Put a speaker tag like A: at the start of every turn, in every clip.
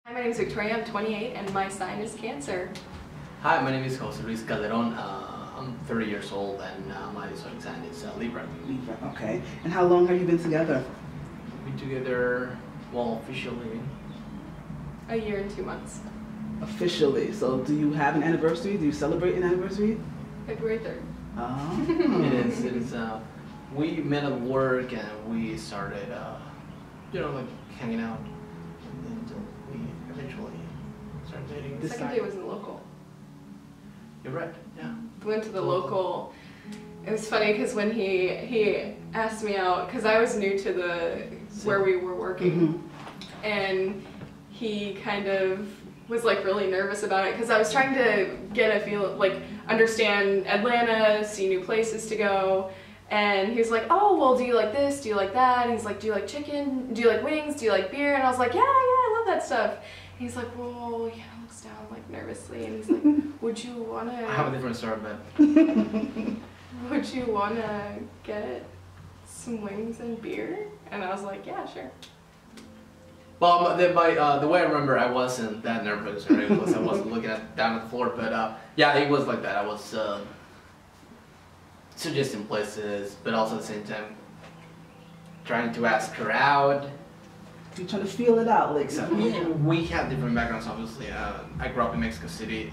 A: Hi, my name is Victoria, I'm 28, and my sign is Cancer.
B: Hi, my name is Jose Luis Calderon. I'm 30 years old, and my zodiac sign is Libra.
C: Libra, okay. And how long have you been together?
B: We've been together, well, officially.
A: A year and 2 months.
C: Officially. So do you have an anniversary? Do you celebrate an anniversary?
A: February 3rd.
C: Oh.
B: It is. We met at work, and we started, like hanging out until we eventually started dating.
A: The second day was in the local.
B: You're right, yeah.
A: We went to the local. It was funny because when he asked me out, because I was new to where we were working, and he kind of was like really nervous about it because I was trying to get a feel, like understand Atlanta, see new places to go. And he was like, oh, well, do you like this? Do you like that? And he's like, do you like chicken? Do you like wings? Do you like beer? And I was like, yeah, I love that stuff. And he's like, well, yeah, looks down like nervously. And he's like, would you want to...
B: I have a different story, but...
A: would you want to get some wings and beer? And I was like, yeah, sure.
B: Well, the way I remember, I wasn't that nervous, right? Because I wasn't looking down at the floor, but yeah, it was like that. I was suggesting places, but also at the same time trying to ask her out.
C: You're trying to feel it out, like
B: exactly. We have different backgrounds, obviously. I grew up in Mexico City,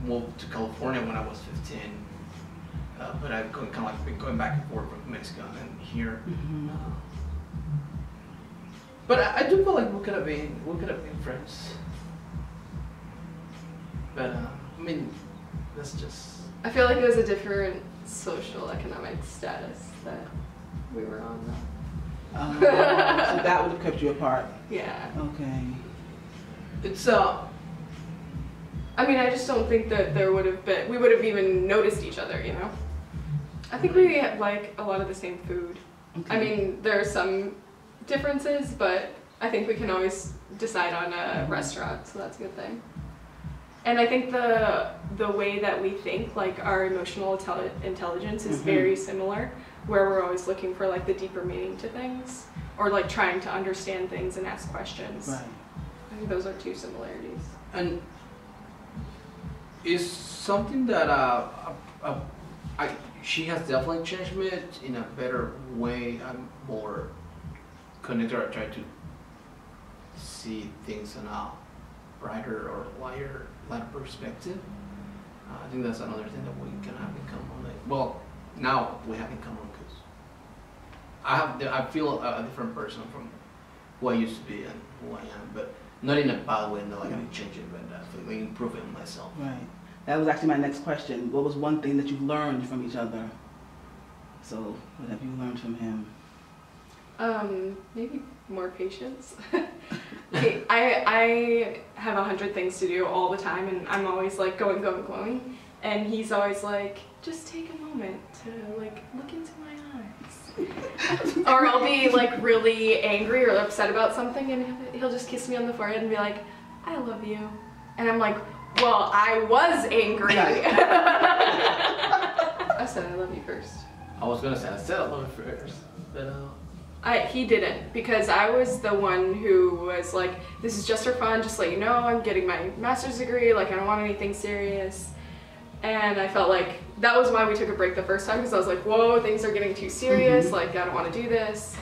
B: moved to California when I was 15, but I've kind of like been going back and forth from Mexico and here. But I do feel like we could have been friends. But I mean, that's just.
A: I feel like it was a different social economic status that we were on though.
C: So that would have kept you apart.
A: Yeah.
C: Okay.
B: It's
A: I mean, I just don't think that we would have even noticed each other, you know? I think we like a lot of the same food.
C: Okay.
A: I mean, there are some differences, but I think we can always decide on a restaurant, so that's a good thing. And I think the way that we think, like our emotional intelligence is very similar, where we're always looking for like the deeper meaning to things, or like trying to understand things and ask questions.
C: Right.
A: I think those are two similarities.
B: And is something that she has definitely changed me in a better way. I'm more connected. I try to see things in a brighter or lighter perspective. I think that's another thing that we can have in common. Like, well, now we have in common because I feel a different person from who I used to be and who I am, but not in a bad way, not like I'm changing, but like improving myself.
C: Right. That was actually my next question. What was one thing that you learned from each other? So, what have you learned from him?
A: Maybe more patience. I have 100 things to do all the time, and I'm always like going, and he's always like, just take a moment to like look into my eyes. Or I'll be like really angry or upset about something, and he'll just kiss me on the forehead and be like, I love you. And I'm like, well, I was angry. I said I love you first.
B: I was gonna say I said I love you first, but
A: he didn't, because I was the one who was like, this is just for fun, just let you know, I'm getting my master's degree, like I don't want anything serious. And I felt like that was why we took a break the first time, because I was like, whoa, things are getting too serious, like I don't want to do this.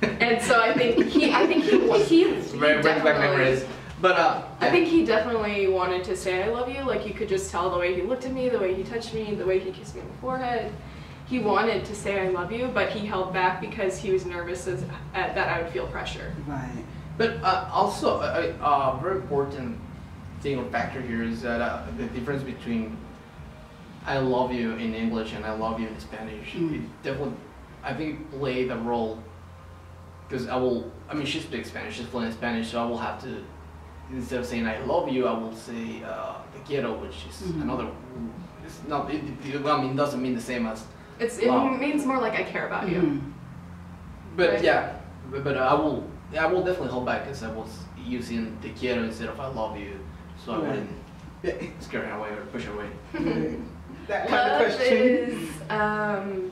A: And so I think he definitely,
B: but
A: I think he definitely wanted to say I love you. Like you could just tell the way he looked at me, the way he touched me, the way he kissed me on the forehead. He wanted to say I love you, but he held back because he was nervous that I would feel pressure.
C: Right.
B: But also a very important thing or factor here is that the difference between I love you in English and I love you in Spanish, it definitely, I think, played a role, because she speaks Spanish, she's fluent in Spanish, so I will have to, instead of saying I love you, I will say te quiero, which is another, it's not, it doesn't mean the same as
A: it means more like I care about you.
B: But
A: right?
B: Yeah, but I will definitely hold back, because I was using te quiero instead of I love you, so I wouldn't scare her away or push her away.
C: That kind of question
A: is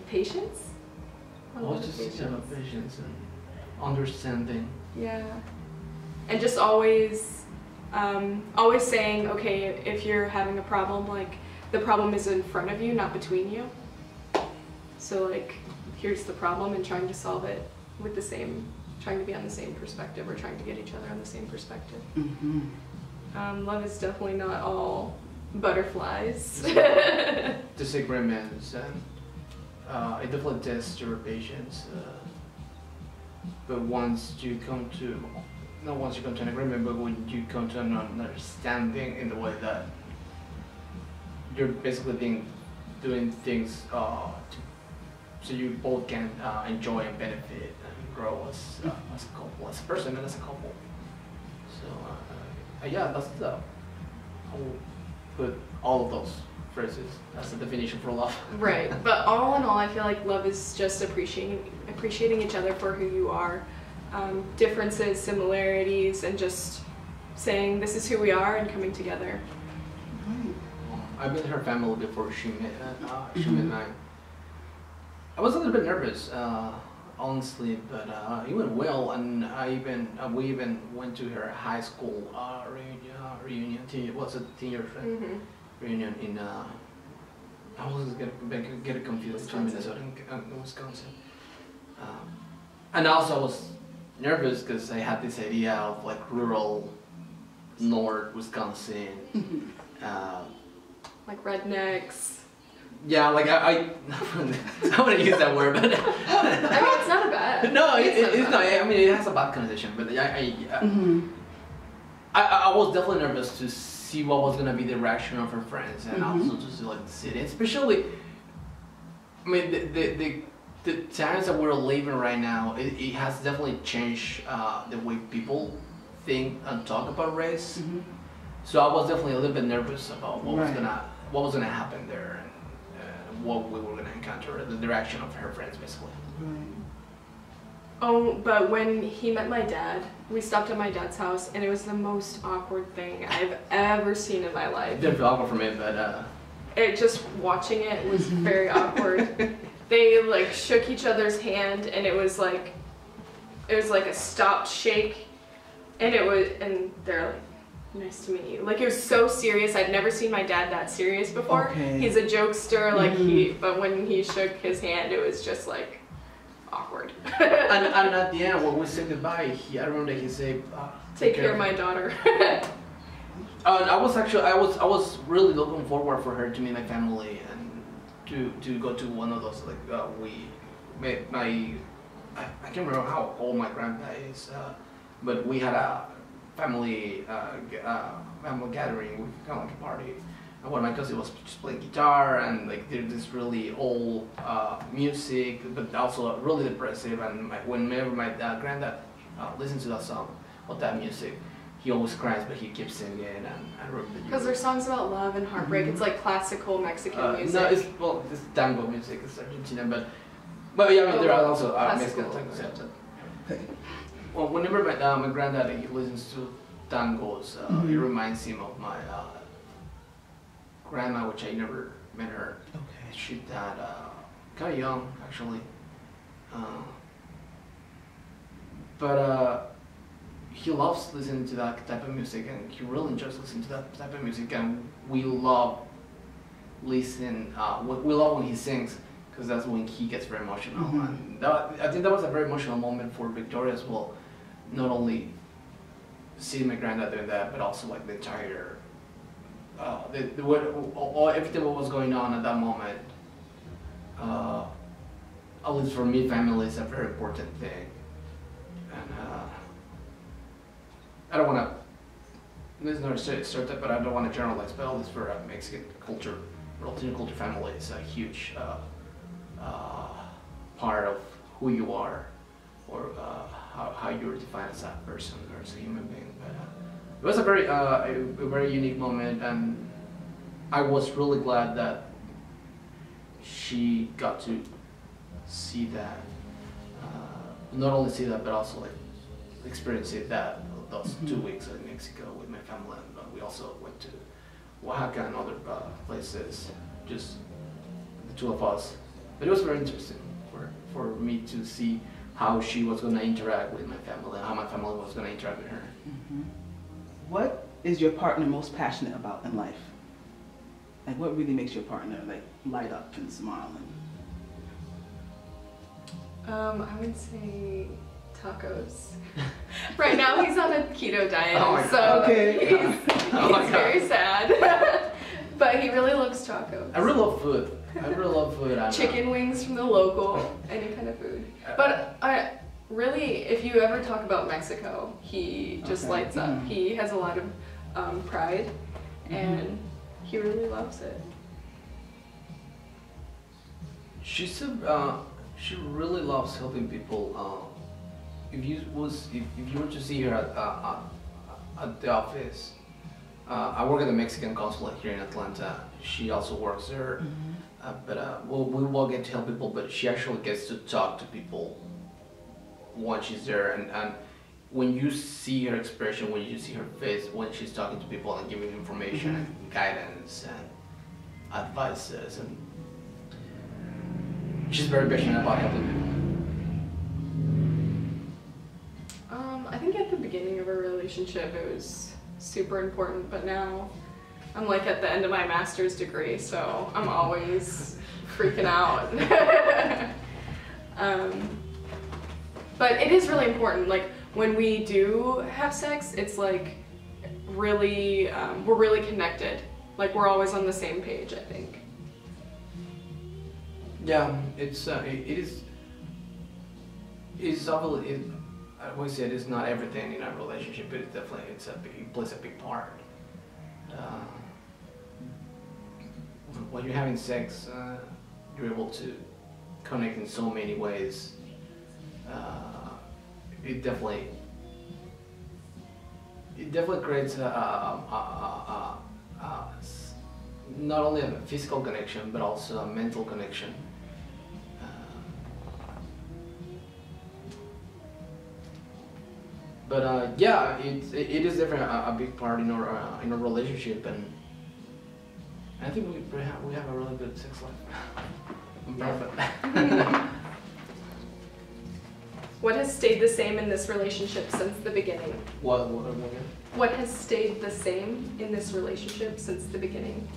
A: patience.
B: Just patience and understanding.
A: Yeah, and just always Always saying, okay, if you're having a problem, like, the problem is in front of you, not between you. So, like, here's the problem, and trying to solve it with the same, trying to be on the same perspective, or trying to get each other on the same perspective. Love is definitely not all butterflies.
B: Disagreements, and it definitely tests your patience. But once you come to, not once you come to an agreement, but when you come to an understanding in the way that you're basically doing things so you both can enjoy and benefit and grow as a couple, as a person and as a couple. So yeah, that's the, I will put all of those phrases as a definition for love.
A: Right, but all in all, I feel like love is just appreciating each other for who you are. Differences, similarities, and just saying this is who we are and coming together.
B: I've been her family before she met mine. I was a little bit nervous, honestly, but it went well, and we even went to her high school reunion. It was a 10-year reunion in. I was gonna get it confused between Minnesota and Wisconsin. And also I was nervous because I had this idea of like rural North Wisconsin.
A: Like rednecks.
B: Yeah, like I want to use that word, but
A: I mean, it's not a bad.
B: No, it's not. I mean, it has a bad connotation, but I was definitely nervous to see what was gonna be the reaction of her friends, and also to see like the city, especially. I mean, the times that we're living right now, it has definitely changed the way people think and talk about race. So I was definitely a little bit nervous about what was gonna happen there, and what we were gonna encounter, the direction of her friends, basically.
A: Oh, but when he met my dad, we stopped at my dad's house, and it was the most awkward thing I've ever seen in my life.
B: It didn't feel awkward for me, but
A: it just watching it was very awkward. They like shook each other's hand, and it was like a stopped shake, and they're like, nice to meet you. Like, it was so serious. I'd never seen my dad that serious before. He's a jokester, like but when he shook his hand, it was just like awkward.
B: and at the end, when we said goodbye, I remember he said,
A: take care of my daughter.
B: I was really looking forward for her to meet my family and to go to one of those, like we met I can't remember how old my grandpa is, but we had a family gathering, kind of like a party. And one of my cousins was just playing guitar, and like there's this really old music, but also really depressive. And whenever my granddad listens to that song or that music, he always cries, but he keeps singing. And I remember
A: because there's songs about love and heartbreak. It's like classical Mexican music.
B: No, it's tango music. It's Argentina, but yeah, I mean, there are also Mexican tangos. Yeah. Well, whenever my granddad he listens to tangos, it reminds him of my grandma, which I never met her. She died kind of young, actually. But he loves listening to that type of music, and he really enjoys listening to that type of music. And we love we love when he sings, because that's when he gets very emotional. And I think that was a very emotional moment for Victoria as well. Not only seeing my granddad doing that, but also like the entire everything what was going on at that moment. At least for me, family is a very important thing, and I don't want to. This is not a stereotype, but I don't want to generalize. But at least for Mexican culture, Latino culture, family is a huge part of who you are, or how you're defined as a person or as a human being. But it was a very unique moment, and I was really glad that she got to see that, not only see that, but also like experience it those 2 weeks in Mexico with my family. And we also went to Oaxaca and other places, just the two of us. But it was very interesting for me to see how she was going to interact with my family and how my family was going to interact with her.
C: What is your partner most passionate about in life? Like, what really makes your partner like light up and smile?
A: I would say tacos. Right now he's on a keto diet,
B: Oh my God.
A: so
C: Okay.
A: he's
B: Oh my God.
A: very sad. But he really loves tacos.
B: I really love food. I really love food.
A: Chicken wings from the local, any kind of food. But really, if you ever talk about Mexico, he just
C: Okay.
A: lights up. He has a lot of pride, and he really loves it.
B: She really loves helping people. If you were to see her at the office, I work at the Mexican consulate here in Atlanta. She also works there, but we will get to help people. But she actually gets to talk to people when she's there, and when you see her expression, when you see her face, when she's talking to people and giving information and guidance and advices, and she's very passionate about helping people.
A: I think at the beginning of our relationship it was super important, but now I'm like at the end of my master's degree, so I'm always freaking out. But it is really important. Like when we do have sex, it's like really, we're really connected. Like we're always on the same page, I think.
B: Yeah, it's obviously, I would say it's not everything in a relationship, but it's definitely, it plays a big part. When you're having sex, you're able to connect in so many ways. It definitely creates not only a physical connection, but also a mental connection. But yeah, it is definitely a big part in our relationship, and I think we have a really good sex life. I'm perfect.
A: What has stayed the same in this relationship since the beginning?
B: What?
A: What has stayed the same in this relationship since the beginning?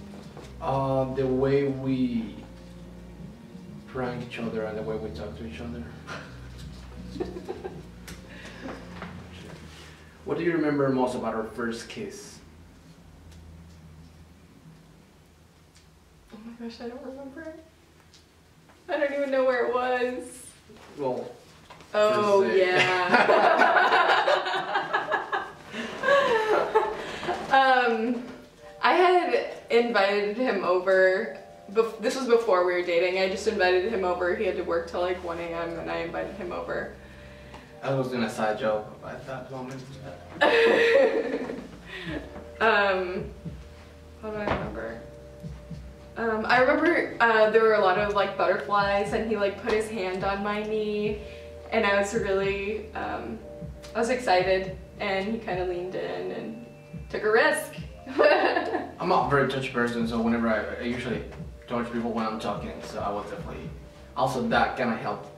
B: The way we prank each other and the way we talk to each other. What do you remember most about our first kiss?
A: Oh my gosh, I don't remember. I don't even know where it was.
B: Well,
A: oh yeah. I had invited him over. This was before we were dating. I just invited him over. He had to work till like 1 a.m. and I invited him over.
B: I was doing a side joke at that moment.
A: What do I remember? I remember there were a lot of like butterflies, and he like put his hand on my knee, and I was really, I was excited, and he kind of leaned in and took a risk.
B: I'm not a very touchy person, so whenever I usually touch people when I'm talking, so I was definitely, also that kind of helped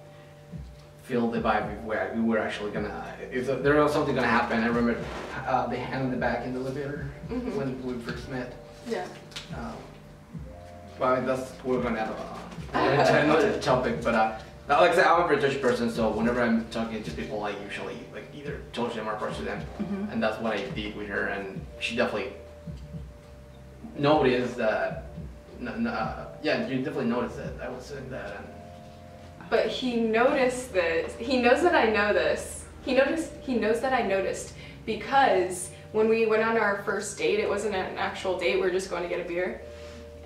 B: feel the vibe where we were actually gonna, if there was something gonna happen. I remember the hand in the back in the elevator when we first met.
A: Yeah.
B: Well, that's, we're gonna have into another topic, but like I said, I'm a very touchy person, so whenever I'm talking to people, I usually like either touch them or approach them, and that's what I did with her, and she definitely noticed that. Yeah, you definitely noticed that I was doing that.
A: But he noticed this. He knows that I know this. He knows that I noticed because when we went on our first date, it wasn't an actual date. We were just going to get a beer,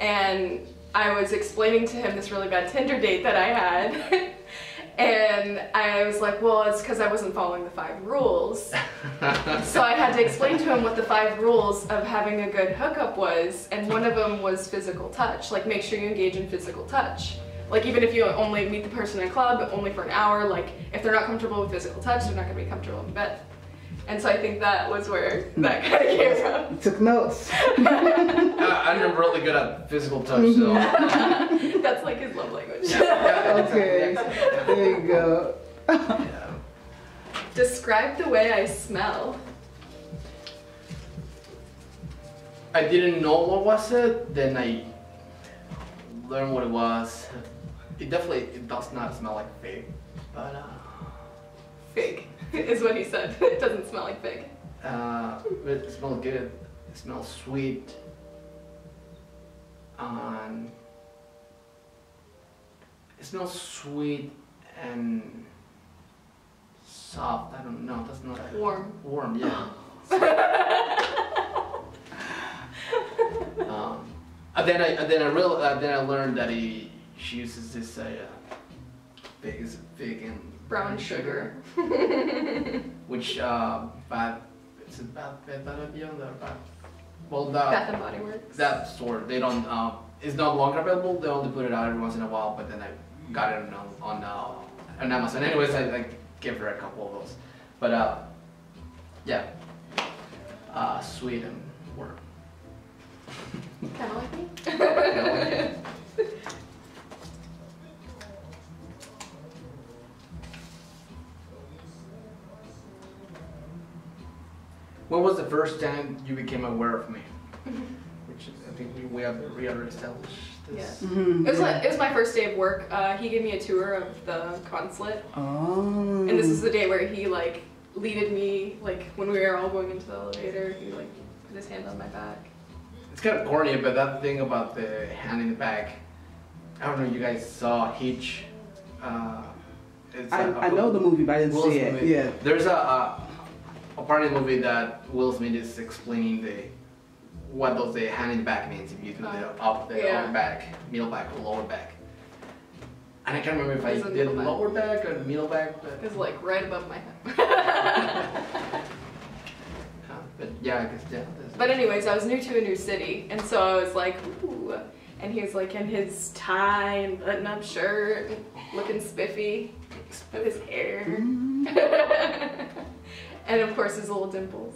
A: and I was explaining to him this really bad Tinder date that I had. And I was like, well, it's because I wasn't following the 5 rules. So I had to explain to him what the 5 rules of having a good hookup was, and one of them was physical touch. Like, make sure you engage in physical touch. Like, even if you only meet the person in a club, only for an hour, like, if they're not comfortable with physical touch, they're not going to be comfortable in bed. And so I think that was where that kind of came from.
C: You took notes.
B: I'm really good at physical touch, so.
A: That's like his love language.
C: Okay, there you go.
A: Describe the way I smell.
B: I didn't know what was it. Then I learned what it was. It does not smell like fig, but
A: Fig is what he said. It doesn't smell like fig.
B: but it smells good. It smells sweet. It smells sweet and soft. I don't know. That's not
A: Warm.
B: Warm, yeah. And then I learned that she uses this fig and
A: Brown sugar.
B: which it's bad beyond that. Well,
A: Bath and Body Works.
B: that store they don't. It's no longer available. They only put it out every once in a while. But then I got it on Amazon. Anyways, I gave her a couple of those. But yeah, sweet and warm.
A: Kind of like me.
B: When was the first time you became aware of me? Which is, I think we have already established this.
A: Yeah.
C: Mm-hmm.
A: It was my first day of work. He gave me a tour of the consulate.
C: Oh.
A: And this is the day where he like leaded me, like when we were all going into the elevator, he like put his hand on my back.
B: It's kind of corny, but that thing about the hand in the back, I don't know if you guys saw Hitch. It's
C: I know the movie, but I didn't
B: Will
C: see it.
B: Smith.
C: Yeah.
B: There's a part of the movie that Will Smith is explaining what does the hand in the back means if you do the upper back, middle back, or lower back. And I can't remember if I did lower back or middle back, but
A: It's like right above my head.
B: but yeah, I guess yeah.
A: But anyways, I was new to a new city, and so I was like, ooh. And he was like in his tie and button-up shirt, looking spiffy with his hair. And of course his little dimples.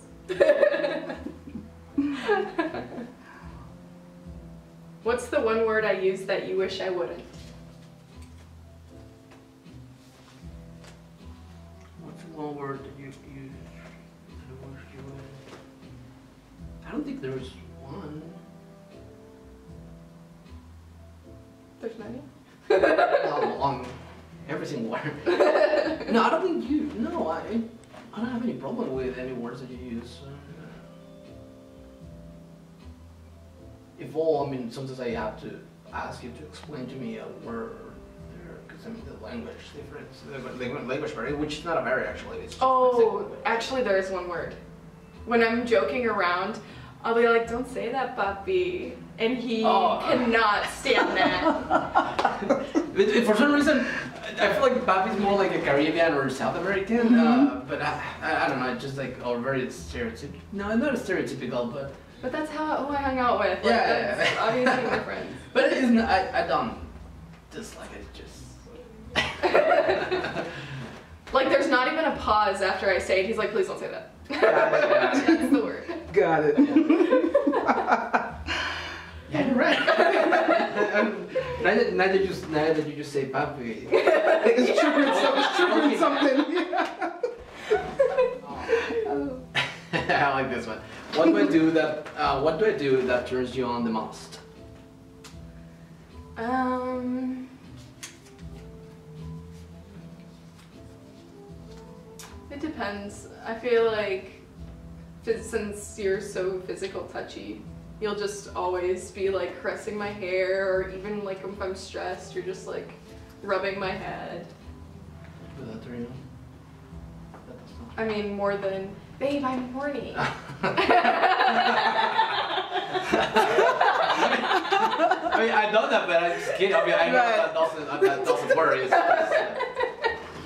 A: What's the one word I use that you wish I wouldn't?
B: What's one word that you use that I wish you would? I don't think there was one.
A: There's many.
B: On every single word. No, I don't think you. No, I don't have any problem with any words that you use. If all, I mean, sometimes I have to ask you to explain to me a word there, because I mean the language difference, the language barrier, which is not a barrier actually. It's just
A: Oh, actually there is one word. When I'm joking around, I'll be like, don't say that, papi. And he cannot stand that.
B: For some reason, I feel like papi is more like a Caribbean or South American, but I don't know, it's just like, or very stereotypical. No, not stereotypical, but...
A: But that's who I hung out with. Like,
B: Yeah.
A: that's obviously my friends.
B: But it isn't, I don't dislike it, just...
A: Like, there's not even a pause after I say it. He's like, please don't say that. That's the word.
C: Got it.
B: Yeah, you're right. now that you just say papi.
C: It's triggering something.
B: I like this one. What do I do that turns you on the most?
A: It depends. I feel like since you're so physical touchy, you'll just always be like caressing my hair, or even like if I'm stressed, you're just like rubbing my head.
B: Does that turn you on? That does not.
A: I mean, more than, babe, I'm horny.
B: I mean, I know that, but I'm just kidding. I mean, I know that doesn't work. It's just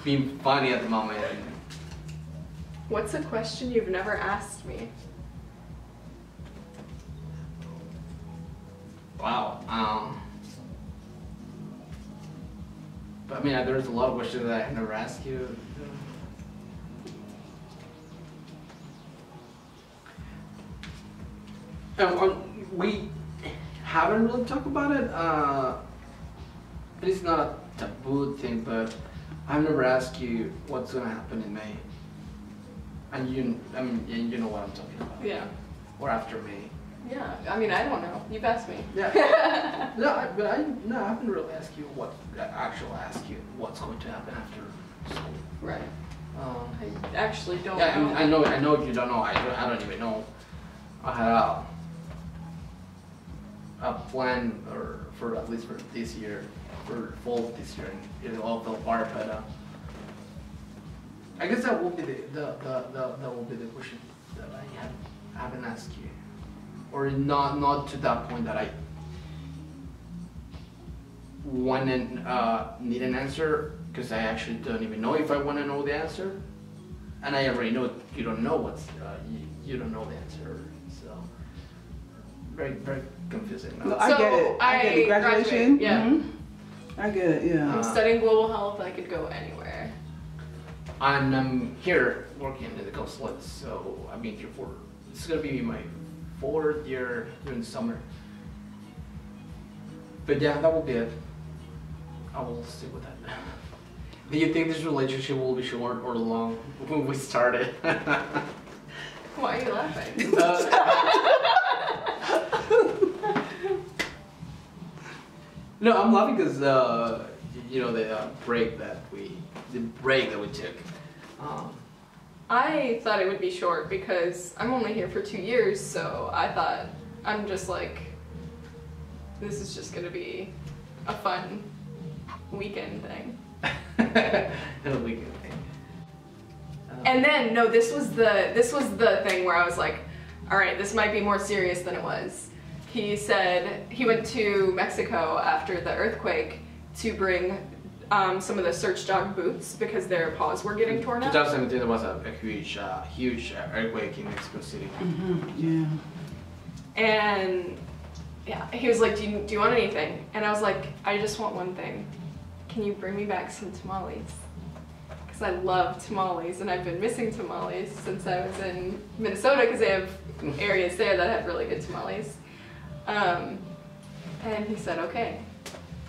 B: being funny at the moment.
A: What's a question you've never asked me?
B: Wow. But I mean, there's a lot of questions that I have never asked you. We haven't really talked about it. It's not a taboo thing, but I've never asked you what's gonna happen in May. And you know what I'm talking about.
A: Yeah.
B: Or after May.
A: Yeah, I mean, I don't know. You've asked me.
B: Yeah. No, I haven't really asked you what's going to happen after school.
A: Right. I actually don't
B: yeah,
A: know.
B: I know you don't know. I don't even know. I had a plan for at least for this year, for fall this year, and it all fell apart. But I guess that will be that will be the question that I haven't asked you, or not to that point that I want and need an answer, because I actually don't even know if I want to know the answer, and I already know you don't know you don't know the answer, so very very confusing.
C: No, I get it. I get it. Graduation.
A: Yeah.
C: Mm-hmm. I get it. Yeah.
A: I'm studying global health. I could go anywhere.
B: And I'm here working in the consulate, so I've been here for, it's gonna be my 4th year during the summer. But yeah, that will be it. I will stick with that. Do you think this relationship will be short or long when we started?
A: Why are you laughing?
B: No, I'm laughing because you know the break that we took.
A: I thought it would be short because I'm only here for 2 years, so I thought I'm just like, this is just gonna be a fun weekend thing.
B: A weekend thing.
A: And then no, this was the thing where I was like, all right, this might be more serious than it was. He said he went to Mexico after the earthquake to bring some of the search dog boots because their paws were getting torn up.
B: 2017 was a huge earthquake in Mexico City.
C: Mm-hmm. Yeah.
A: And yeah, he was like, do you want anything? And I was like, I just want one thing. Can you bring me back some tamales? Because I love tamales, and I've been missing tamales since I was in Minnesota because they have areas there that have really good tamales. And he said, okay.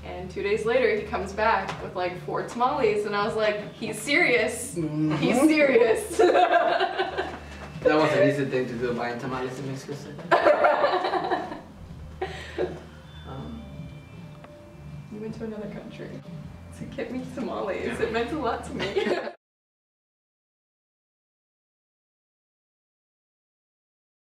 A: And 2 days later, he comes back with like 4 tamales, and I was like, he's serious.
C: Mm-hmm.
A: He's serious.
B: That was an easy thing to do, buying tamales in Mexico City.
A: You went to another country to get me tamales. It meant a lot to me.